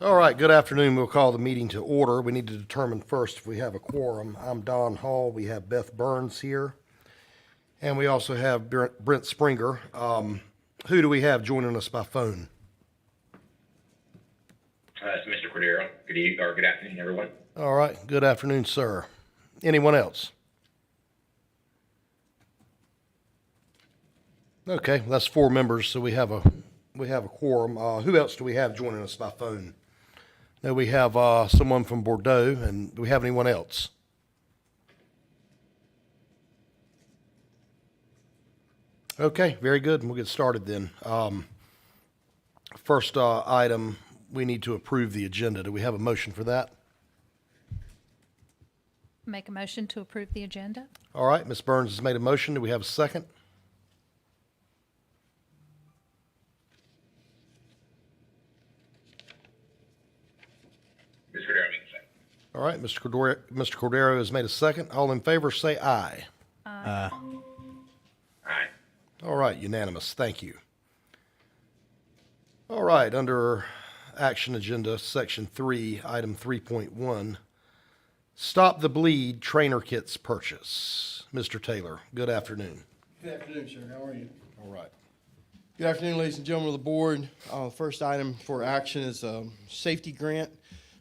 All right, good afternoon. We'll call the meeting to order. We need to determine first if we have a quorum. I'm Don Hall. We have Beth Burns here. And we also have Brent Springer. Who do we have joining us by phone? It's Mr. Cordero. Good evening or good afternoon, everyone. All right, good afternoon, sir. Anyone else? Okay, that's four members, so we have a quorum. Who else do we have joining us by phone? No, we have someone from Bordeaux, and do we have anyone else? Okay, very good. We'll get started then. First item, we need to approve the agenda. Do we have a motion for that? Make a motion to approve the agenda? All right, Ms. Burns has made a motion. Do we have a second? Mr. Cordero, make a second. All right, Mr. Cordero has made a second. All in favor, say aye. Aye. All right, unanimous. Thank you. All right, under action agenda, section 3, item 3.1, stop the bleed trainer kits purchase. Mr. Taylor, good afternoon. Good afternoon, sir. How are you? All right. Good afternoon, ladies and gentlemen of the board. First item for action is a safety grant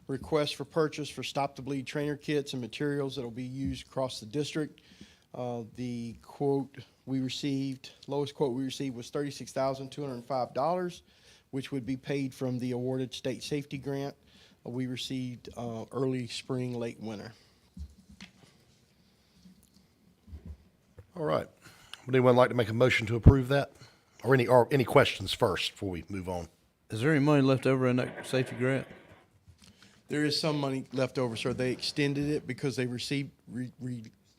request for purchase for Stop the Bleed trainer kits and materials that will be used across the district. The quote we received, lowest quote we received was $36,205, which would be paid from the awarded state safety grant we received early spring, late winter. All right. Would anyone like to make a motion to approve that? Or any questions first before we move on? Is there any money left over in that safety grant? There is some money left over, sir. They extended it because they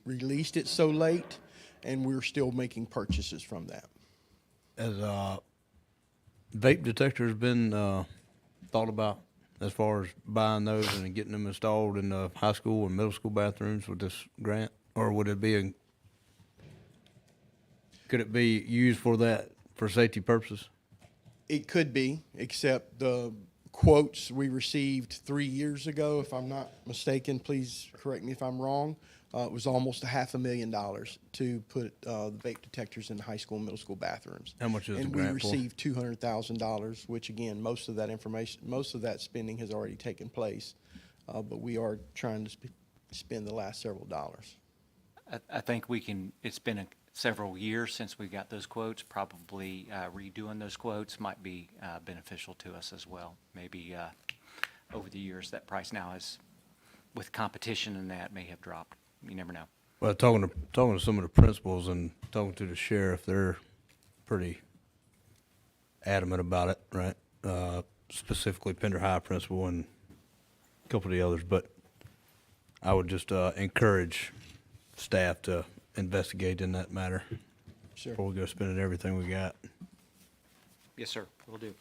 released it so late, and we're still making purchases from that. Has vape detectors been thought about as far as buying those and getting them installed in the high school and middle school bathrooms with this grant? Or would it be could it be used for that, for safety purposes? It could be, except the quotes we received 3 years ago, if I'm not mistaken, please correct me if I'm wrong, it was almost $500,000 to put the vape detectors in high school and middle school bathrooms. How much is the And grant we for? received $200,000, which again, most of that spending has already taken place, but we are trying to spend the last several dollars. I think we can, it's been several years since we got those quotes. Probably redoing those quotes might be beneficial to us as well. Maybe over the years, that price now is, with competition and that, may have dropped. You never know. Well, talking to some of the principals and talking to the sheriff, they're pretty adamant about it, right? Specifically Pender High principal and a couple of the others. But I would just encourage staff to investigate in that matter Sure. before we go spending everything we got. Yes, sir, will do.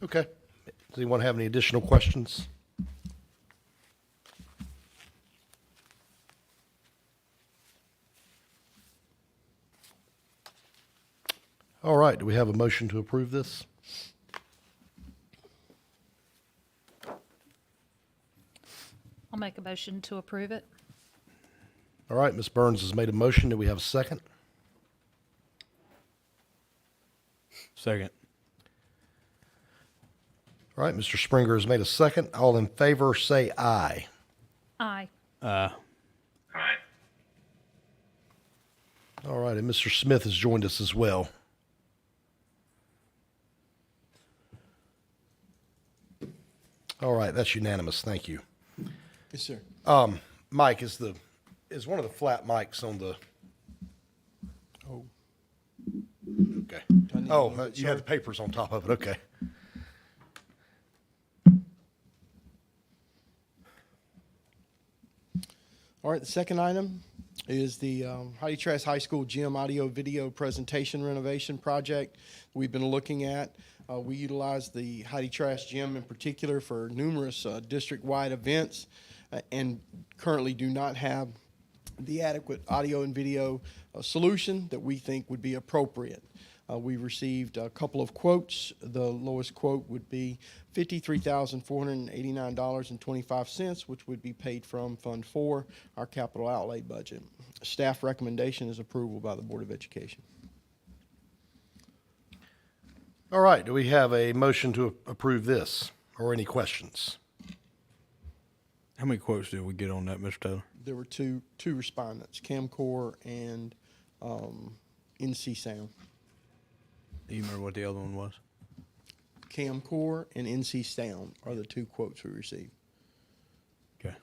Okay. Does anyone have any additional questions? All right, do we have a motion to approve this? I'll make a motion to approve it. All right, Ms. Burns has made a motion. Do we have a second? Second. All right, Mr. Springer has made a second. All in favor, say aye. Aye. Aye. All right, and Mr. Smith has joined us as well. All right, that's unanimous. Thank you. Yes, sir. Mike, is one of the flat mics on the? Oh. Okay. I need to Oh, move it, you have sir? the papers on top of it. Okay. All right, the second item is the Heidi Trask High School Gym Audio Video Presentation Renovation Project we've been looking at. We utilize the Heidi Trask Gym in particular for numerous district-wide events and currently do not have the adequate audio and video solution that we think would be appropriate. We received a couple of quotes. The lowest quote would be $53,489.25, which would be paid from Fund 4, our capital outlay budget. Staff recommendation is approval by the Board of Education. All right, do we have a motion to approve this, or any questions? How many quotes did we get on that, Mr. Taylor? There were two respondents, Camcor and NC Sound. Do you remember what the other one was? Camcor and NC Sound are the two quotes we received. Okay.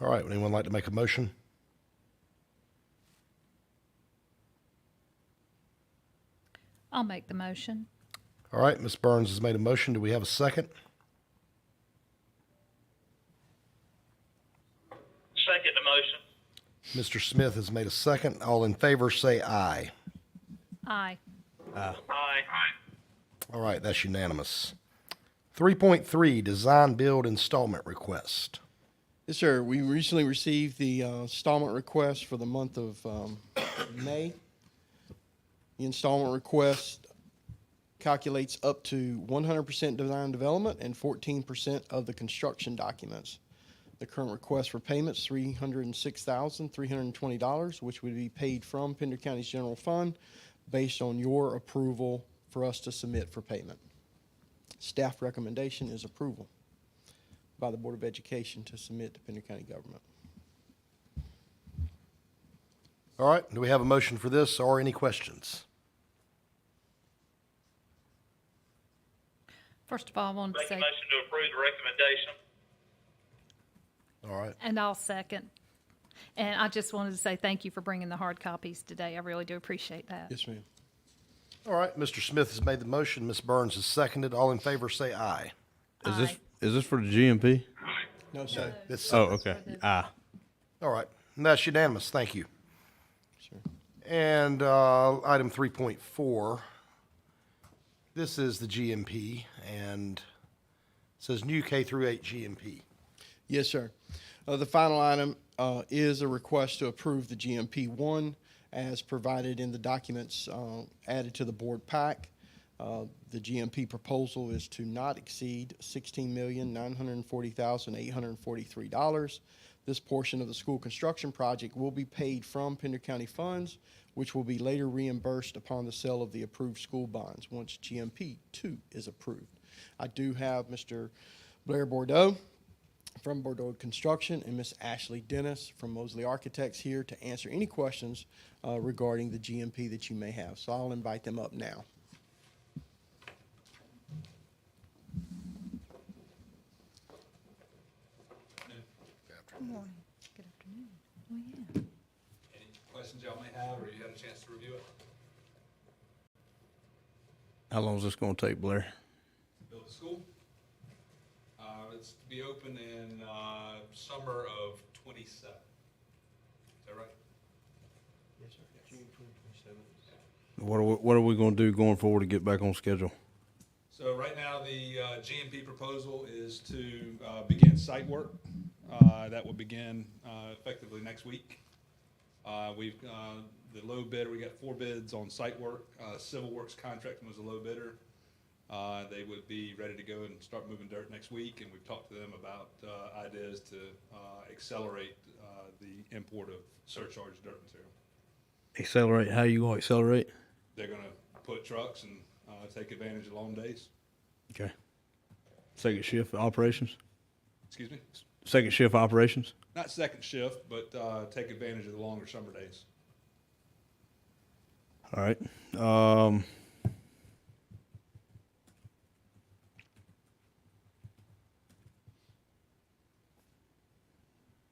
All right, would anyone like to make a motion? I'll make the motion. All right, Ms. Burns has made a motion. Do we have a second? Second the motion. Mr. Smith has made a second. All in favor, say aye. Aye. Aye. All right, that's unanimous. 3.3, design build installment request. Yes, sir. We recently received the installment request for the month of May. The installment request calculates up to 100% design development and 14% of the construction documents. The current request for payment is $306,320, which would be paid from Pender County's general fund based on your approval for us to submit for payment. Staff recommendation is approval by the Board of Education to submit to Pender County government. All right, do we have a motion for this or any questions? First of all, I wanted to Make a say, motion to approve the recommendation. All right, and I'll second. And I just wanted to say thank you for bringing the hard copies today. I really do appreciate that. Yes, ma'am. all right, Mr. Smith has made the motion. Ms. Burns has seconded. All in favor, say aye. Aye. Is this for the GMP? No, sir. This- Oh, okay. Ah, All right, and that's unanimous. Thank you. Sure. And item 3.4, this is the GMP, and it says new K through 8 GMP. Yes, sir. The final item is a request to approve the GMP 1 as provided in the documents added to the board pack. The GMP proposal is to not exceed $16,940,843. This portion of the school construction project will be paid from Pender County funds, which will be later reimbursed upon the sale of the approved school bonds once GMP 2 is approved. I do have Mr. Blair Bordeaux from Bordeaux Construction and Miss Ashley Dennis from Mosley Architects here to answer any questions regarding the GMP that you may have. So I'll invite them up now. Good morning. Good afternoon. Well, yeah. Any questions y'all may have, or you had a chance to review it? how long is this gonna take, Blair? Build the school. It's to be open in summer of '27. Is that right? Yes, sir. What are we gonna do going forward to get back on schedule? So right now, the GMP proposal is to begin site work. That will begin effectively next week. We've, the low bidder, we got 4 bids on site work. Civil Works Contracting was the low bidder. They would be ready to go and start moving dirt next week, and we've talked to them about ideas to accelerate the import of surcharge dirt material. Accelerate, how you gonna accelerate? They're gonna put trucks and take advantage of long days. Okay. Second shift operations? Excuse me? Second shift operations? Not second shift, but take advantage of the longer summer days. All right.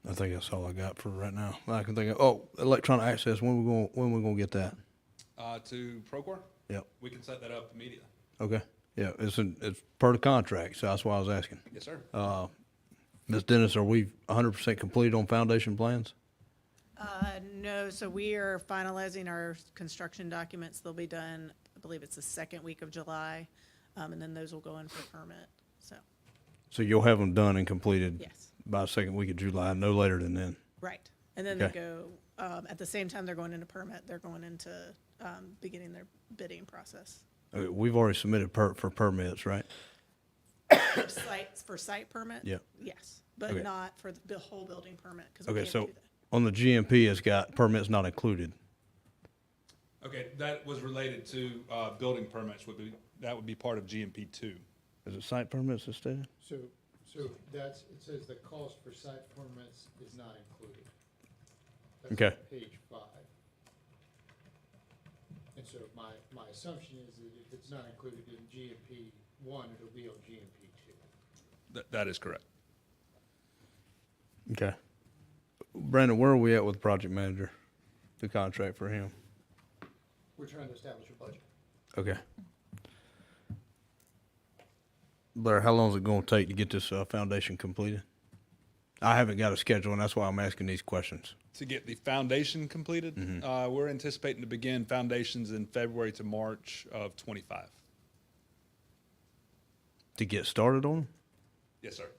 I think that's all I got for right now. I can think of, electronic access, when we gonna get that? To Procore, Yep. we can set that up immediately. Okay. Yeah, it's per the contract, so that's why I was asking. Yes, sir. Ms. Dennis, are we 100% complete on foundation plans? No, so we are finalizing our construction documents. They'll be done I believe it's the second week of July, and then those will go in for permit, so, So you'll have them done and completed yes, by the second week of July, no later than then. right. And then they Okay. go, at the same time they're going into permit, they're going into, beginning their bidding process. We've already submitted for permits, right? For site permit? Yeah. Yes, but Okay. not for the whole building permit, because we Okay, can't so do that. on the GMP, it's got permits not included. Okay, that was related to building permits, that would be part of GMP 2. Is it site permits instead? So that's, it says the cost for site permits is not included. That's Okay. on Page 5. And so my assumption is that if it's not included in GMP 1, it'll be on GMP 2. That is correct. Okay. Brandon, where are we at with the project manager? The contract for him? We're trying to establish a budget. Okay. Blair, how long is it gonna take to get this foundation completed? I haven't got a schedule, and that's why I'm asking these questions. To get the foundation completed, we're anticipating to begin foundations in February to March of '25. To get started on them? Yes, sir.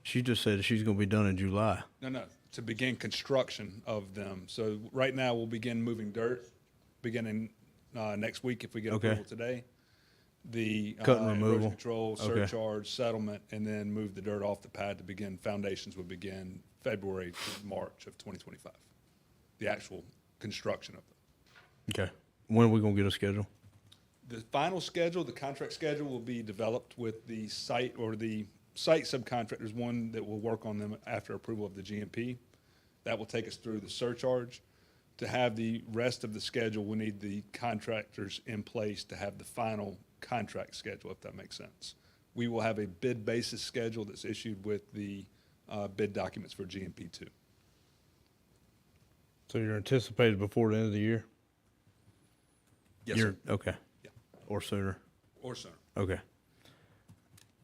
She just said she's gonna be done in July. No, to begin construction of them. So right now, we'll begin moving dirt, beginning next week if we get Okay. approval today. The Cut and erosion removal. control, Okay. surcharge, settlement, and then move the dirt off the pad to begin. Foundations would begin February to March of 2025. The actual construction of them. Okay. When are we gonna get a schedule? The final schedule, the contract schedule, will be developed with the site or the site subcontractors, one that will work on them after approval of the GMP. That will take us through the surcharge. To have the rest of the schedule, we need the contractors in place to have the final contract schedule, if that makes sense. We will have a bid basis schedule that's issued with the bid documents for GMP 2. So you're anticipated before the end of the year? Yes, sir. Okay. Yeah. Or sooner? Or sooner. Okay.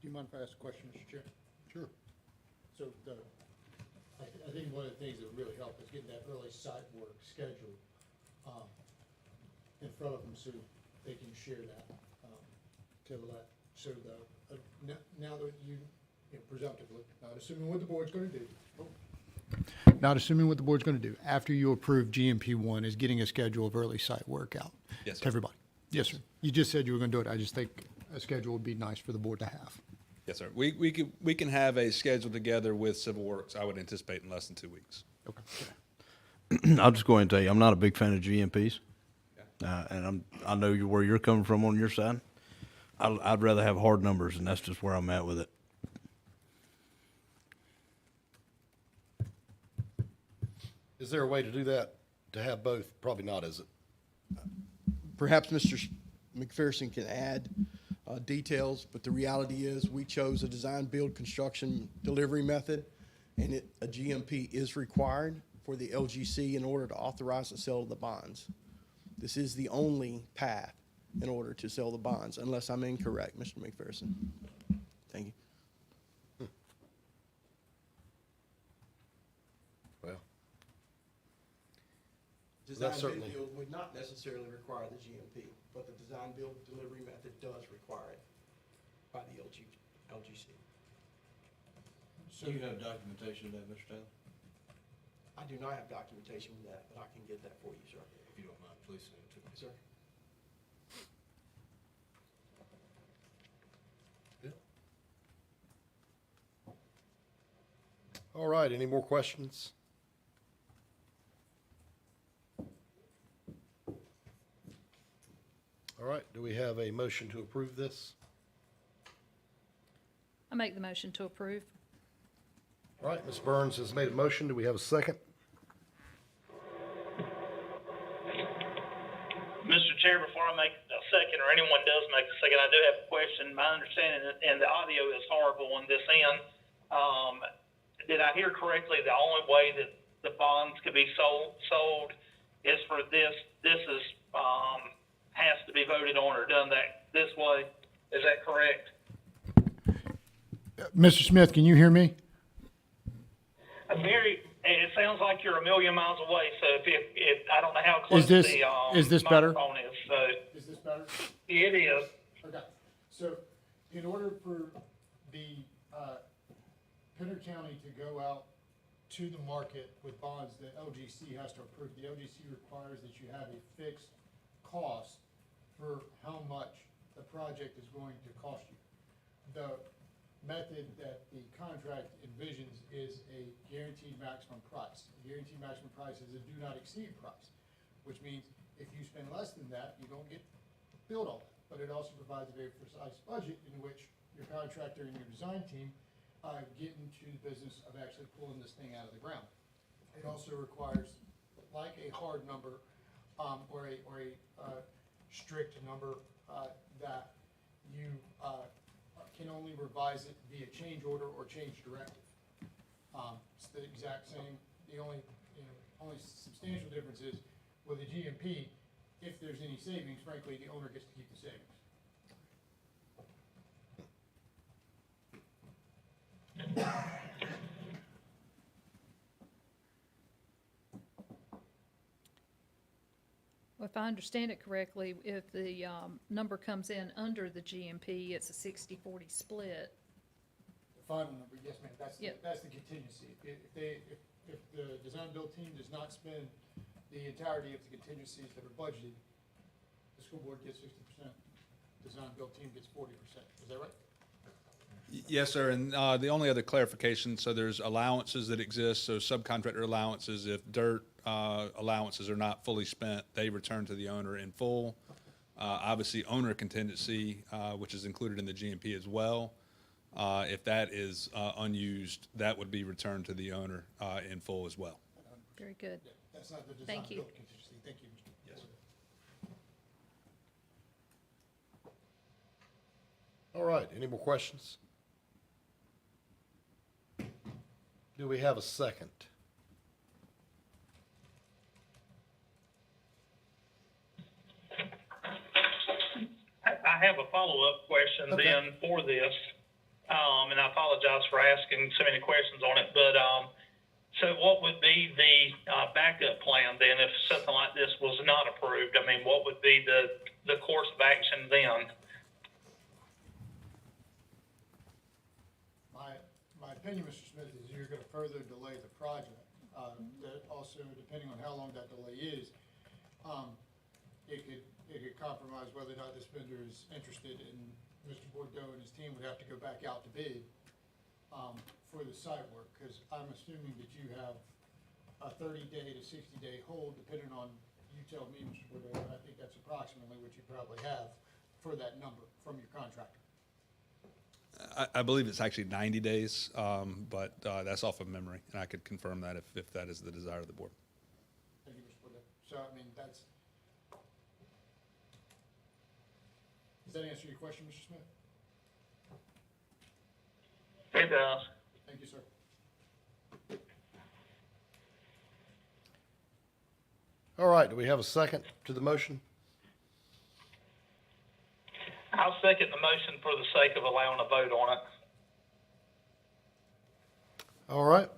Do you mind if I ask a question, Mr. Chair? Sure. So I think one of the things that would really help is getting that early site work scheduled in front of them so they can share that now that you know, presumptively, not assuming what the board's gonna do. Not assuming what the board's gonna do, after you approve GMP 1 is getting a schedule of early site work out. Yes, sir. To everybody. Yes, sir. You just said you were gonna do it. I just think a schedule would be nice for the board to have. Yes, sir. We can have a schedule together with Civil Works, I would anticipate in less than 2 weeks. Okay. I'll just go ahead and tell you, I'm not a big fan of GMPs. And I know where you're coming from on your side. I'd rather have hard numbers, and that's just where I'm at with it. Is there a way to do that, to have both? Probably not, is it? Perhaps Mr. McPherson can add details, but the reality is we chose a design, build, construction, delivery method, and a GMP is required for the LGC in order to authorize the sale of the bonds. This is the only path in order to sell the bonds, unless I'm incorrect, Mr. McPherson. Thank you. Well, Design certainly- bid build would not necessarily require the GMP, but the design build delivery method does require it by the LGC. Do you have documentation of that, Mr. Taylor? I do not have documentation for that, but I can get that for you, sir. If you don't mind, please send it to me. Sir. All right, any more questions? All right, do we have a motion to approve this? I make the motion to approve. All right, Ms. Burns has made a motion. Do we have a second? Mr. Chair, before I make a second, or anyone does make a second, I do have a question. My understanding, and the audio is horrible on this end. Did I hear correctly, the only way that the bonds could be sold is for this is, has to be voted on or done this way? Is that correct? Mr. Smith, can you hear me? It sounds like you're a million miles away, so if I don't know how close Is this the better? microphone is, so. Is this better? It is. Okay, so in order for the, Pender County to go out to the market with bonds, the LGC has to approve. The LGC requires that you have a fixed cost for how much the project is going to cost you. The method that the contract envisions is a guaranteed maximum price. A guaranteed maximum price is a do not exceed price, which means if you spend less than that, you don't get billed on it. But it also provides a very precise budget in which your contractor and your design team get into the business of actually pulling this thing out of the ground. It also requires, like a hard number, or a strict number, that you can only revise it via change order or change directive. It's the exact same. The only, only substantial difference is with a GMP, if there's any savings, frankly, the owner gets to keep the savings. Well, if I understand it correctly, if the number comes in under the GMP, it's a 60-40 split. The final number, yes, ma'am, Yep. that's the contingency. If the design build team does not spend the entirety of the contingencies that are budgeted, the school board gets 60%, design build team gets 40%. Is that right? Yes, sir, and the only other clarification, so there's allowances that exist, so subcontractor allowances, if dirt allowances are not fully spent, they return to the owner in full. Obviously, owner contingency, which is included in the GMP as well, if that is unused, that would be returned to the owner in full as well. Very good. Yeah, that's not the design Thank you. build contingency. Thank you, Mr. Yes. All right, any more questions? Do we have a second? I have a follow-up question Okay. then for this, and I apologize for asking so many questions on it, but, so what would be the, backup plan then if something like this was not approved? I mean, what would be the course of action then? My opinion, Mr. Smith, is you're gonna further delay the project. That also, depending on how long that delay is, it could compromise whether or not this vendor is interested, and Mr. Bordeaux and his team would have to go back out to bid, for the site work, because I'm assuming that you have a 30-day to 60-day hold, depending on, you tell me, Mr. Bordeaux, and I think that's approximately what you probably have for that number from your contractor. I believe it's actually 90 days, but that's off of memory, and I could confirm that if that is the desire of the board. Thank you, Mr. Bordeaux. So, I mean, does that answer your question, Mr. Smith? It does. Thank you, sir. All right, do we have a second to the motion? I'll second the motion for the sake of allowing a vote on it. All right.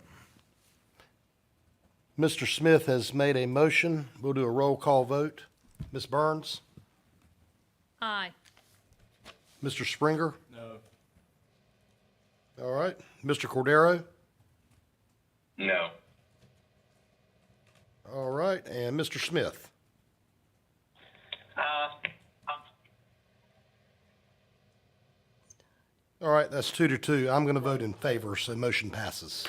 Mr. Smith has made a motion. We'll do a roll call vote. Ms. Burns? Aye. Mr. Springer? No. All right. Mr. Cordero? No. All right. And Mr. Smith? All right, that's 2-2. I'm going to vote in favor, so motion passes.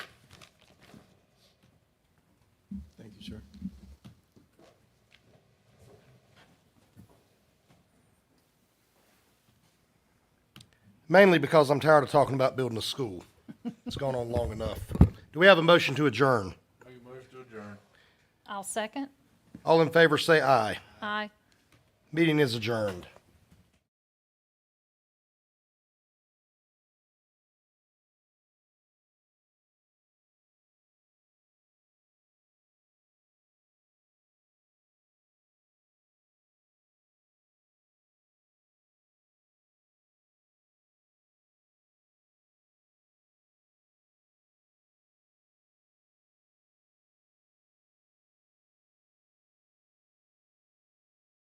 Thank you, sir. Mainly because I'm tired of talking about building a school. It's gone on long enough. Do we have a motion to adjourn? Make a motion to adjourn. I'll second. All in favor, say aye. Aye. Meeting is adjourned.